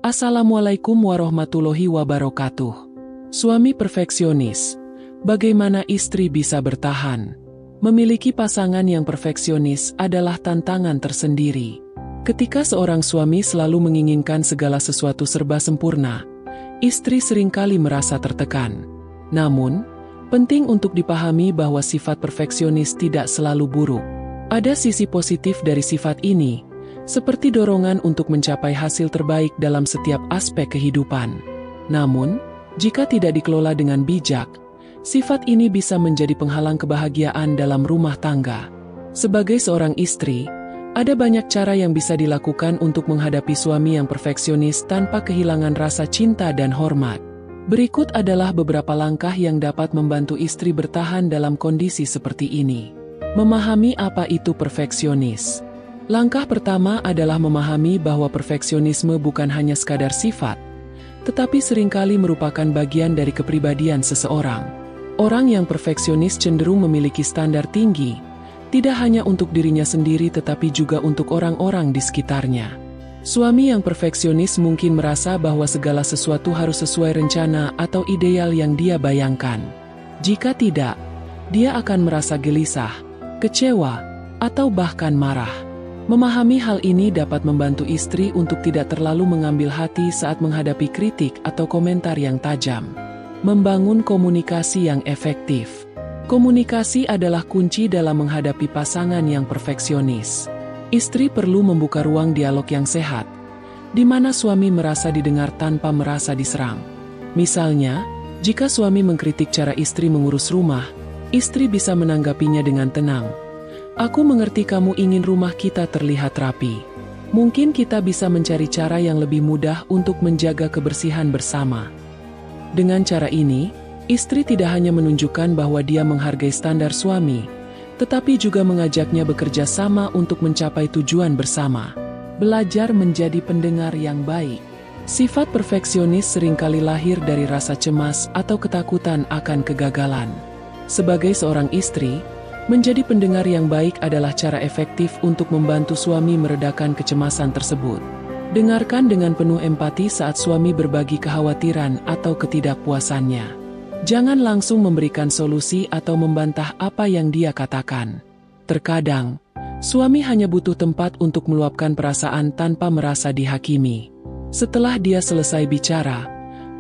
Assalamualaikum warahmatullahi wabarakatuh. Suami perfeksionis. Bagaimana istri bisa bertahan? Memiliki pasangan yang perfeksionis adalah tantangan tersendiri. Ketika seorang suami selalu menginginkan segala sesuatu serba sempurna, istri seringkali merasa tertekan. Namun, penting untuk dipahami bahwa sifat perfeksionis tidak selalu buruk. Ada sisi positif dari sifat ini, seperti dorongan untuk mencapai hasil terbaik dalam setiap aspek kehidupan. Namun, jika tidak dikelola dengan bijak, sifat ini bisa menjadi penghalang kebahagiaan dalam rumah tangga. Sebagai seorang istri, ada banyak cara yang bisa dilakukan untuk menghadapi suami yang perfeksionis tanpa kehilangan rasa cinta dan hormat. Berikut adalah beberapa langkah yang dapat membantu istri bertahan dalam kondisi seperti ini. Memahami apa itu perfeksionis. Langkah pertama adalah memahami bahwa perfeksionisme bukan hanya sekadar sifat, tetapi seringkali merupakan bagian dari kepribadian seseorang. Orang yang perfeksionis cenderung memiliki standar tinggi, tidak hanya untuk dirinya sendiri tetapi juga untuk orang-orang di sekitarnya. Suami yang perfeksionis mungkin merasa bahwa segala sesuatu harus sesuai rencana atau ideal yang dia bayangkan. Jika tidak, dia akan merasa gelisah, kecewa, atau bahkan marah. Memahami hal ini dapat membantu istri untuk tidak terlalu mengambil hati saat menghadapi kritik atau komentar yang tajam. Membangun komunikasi yang efektif. Komunikasi adalah kunci dalam menghadapi pasangan yang perfeksionis. Istri perlu membuka ruang dialog yang sehat, di mana suami merasa didengar tanpa merasa diserang. Misalnya, jika suami mengkritik cara istri mengurus rumah, istri bisa menanggapinya dengan tenang. Aku mengerti kamu ingin rumah kita terlihat rapi. Mungkin kita bisa mencari cara yang lebih mudah untuk menjaga kebersihan bersama. Dengan cara ini, istri tidak hanya menunjukkan bahwa dia menghargai standar suami, tetapi juga mengajaknya bekerja sama untuk mencapai tujuan bersama. Belajar menjadi pendengar yang baik. Sifat perfeksionis seringkali lahir dari rasa cemas atau ketakutan akan kegagalan. Sebagai seorang istri, menjadi pendengar yang baik adalah cara efektif untuk membantu suami meredakan kecemasan tersebut. Dengarkan dengan penuh empati saat suami berbagi kekhawatiran atau ketidakpuasannya. Jangan langsung memberikan solusi atau membantah apa yang dia katakan. Terkadang, suami hanya butuh tempat untuk meluapkan perasaan tanpa merasa dihakimi. Setelah dia selesai bicara,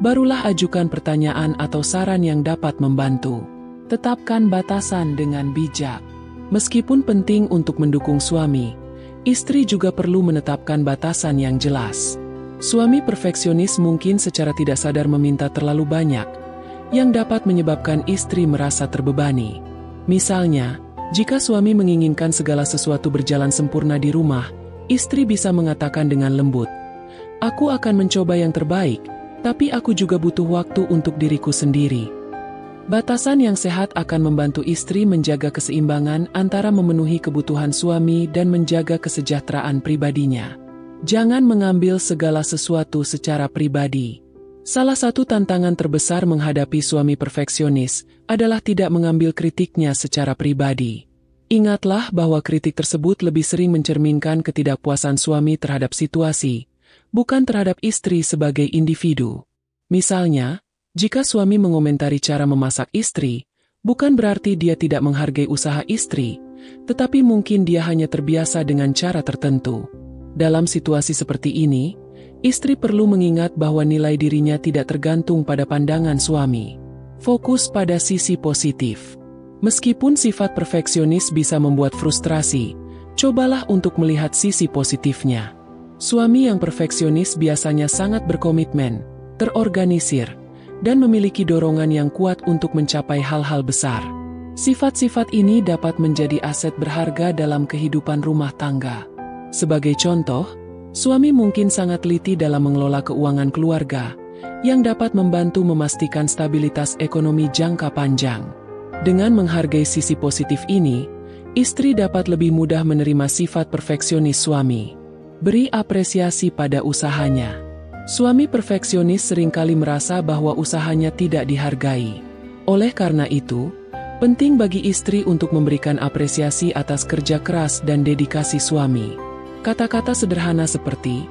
barulah ajukan pertanyaan atau saran yang dapat membantu. Tetapkan batasan dengan bijak. Meskipun penting untuk mendukung suami, istri juga perlu menetapkan batasan yang jelas. Suami perfeksionis mungkin secara tidak sadar meminta terlalu banyak, yang dapat menyebabkan istri merasa terbebani. Misalnya, jika suami menginginkan segala sesuatu berjalan sempurna di rumah, istri bisa mengatakan dengan lembut, "Aku akan mencoba yang terbaik, tapi aku juga butuh waktu untuk diriku sendiri." Batasan yang sehat akan membantu istri menjaga keseimbangan antara memenuhi kebutuhan suami dan menjaga kesejahteraan pribadinya. Jangan mengambil segala sesuatu secara pribadi. Salah satu tantangan terbesar menghadapi suami perfeksionis adalah tidak mengambil kritiknya secara pribadi. Ingatlah bahwa kritik tersebut lebih sering mencerminkan ketidakpuasan suami terhadap situasi, bukan terhadap istri sebagai individu. Misalnya, jika suami mengomentari cara memasak istri, bukan berarti dia tidak menghargai usaha istri, tetapi mungkin dia hanya terbiasa dengan cara tertentu. Dalam situasi seperti ini, istri perlu mengingat bahwa nilai dirinya tidak tergantung pada pandangan suami. Fokus pada sisi positif. Meskipun sifat perfeksionis bisa membuat frustrasi, cobalah untuk melihat sisi positifnya. Suami yang perfeksionis biasanya sangat berkomitmen, terorganisir, dan memiliki dorongan yang kuat untuk mencapai hal-hal besar. Sifat-sifat ini dapat menjadi aset berharga dalam kehidupan rumah tangga. Sebagai contoh, suami mungkin sangat teliti dalam mengelola keuangan keluarga, yang dapat membantu memastikan stabilitas ekonomi jangka panjang. Dengan menghargai sisi positif ini, istri dapat lebih mudah menerima sifat perfeksionis suami. Beri apresiasi pada usahanya. Suami perfeksionis seringkali merasa bahwa usahanya tidak dihargai. Oleh karena itu, penting bagi istri untuk memberikan apresiasi atas kerja keras dan dedikasi suami. Kata-kata sederhana seperti,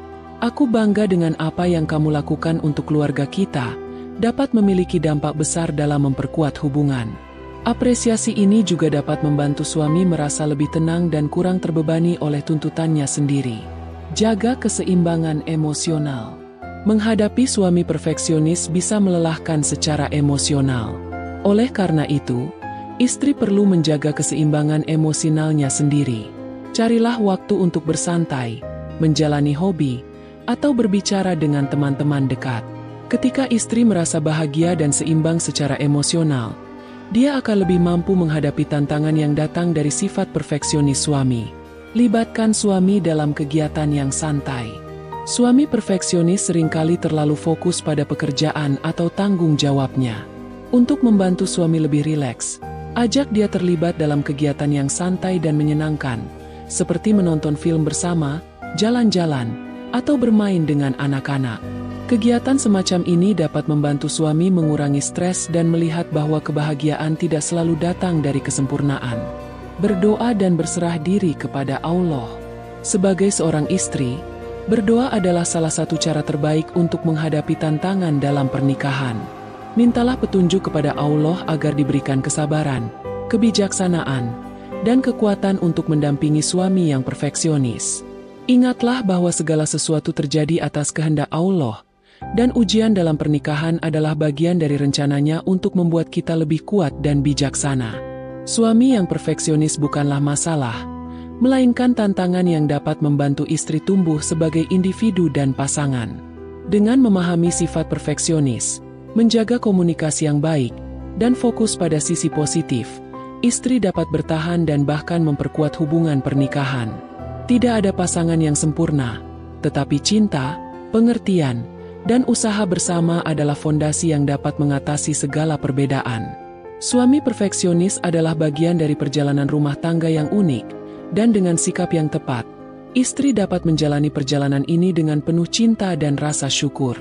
Aku bangga dengan apa yang kamu lakukan untuk keluarga kita, dapat memiliki dampak besar dalam memperkuat hubungan. Apresiasi ini juga dapat membantu suami merasa lebih tenang dan kurang terbebani oleh tuntutannya sendiri. Jaga keseimbangan emosional. Menghadapi suami perfeksionis bisa melelahkan secara emosional. Oleh karena itu, istri perlu menjaga keseimbangan emosionalnya sendiri. Carilah waktu untuk bersantai, menjalani hobi, atau berbicara dengan teman-teman dekat. Ketika istri merasa bahagia dan seimbang secara emosional, dia akan lebih mampu menghadapi tantangan yang datang dari sifat perfeksionis suami. Libatkan suami dalam kegiatan yang santai. Suami perfeksionis seringkali terlalu fokus pada pekerjaan atau tanggung jawabnya. Untuk membantu suami lebih rileks, ajak dia terlibat dalam kegiatan yang santai dan menyenangkan, seperti menonton film bersama, jalan-jalan, atau bermain dengan anak-anak. Kegiatan semacam ini dapat membantu suami mengurangi stres dan melihat bahwa kebahagiaan tidak selalu datang dari kesempurnaan. Berdoa dan berserah diri kepada Allah. Sebagai seorang istri, berdoa adalah salah satu cara terbaik untuk menghadapi tantangan dalam pernikahan. Mintalah petunjuk kepada Allah agar diberikan kesabaran, kebijaksanaan, dan kekuatan untuk mendampingi suami yang perfeksionis. Ingatlah bahwa segala sesuatu terjadi atas kehendak Allah, dan ujian dalam pernikahan adalah bagian dari rencananya untuk membuat kita lebih kuat dan bijaksana. Suami yang perfeksionis bukanlah masalah, melainkan tantangan yang dapat membantu istri tumbuh sebagai individu dan pasangan. Dengan memahami sifat perfeksionis, menjaga komunikasi yang baik, dan fokus pada sisi positif, istri dapat bertahan dan bahkan memperkuat hubungan pernikahan. Tidak ada pasangan yang sempurna, tetapi cinta, pengertian, dan usaha bersama adalah fondasi yang dapat mengatasi segala perbedaan. Suami perfeksionis adalah bagian dari perjalanan rumah tangga yang unik, dan dengan sikap yang tepat, istri dapat menjalani perjalanan ini dengan penuh cinta dan rasa syukur.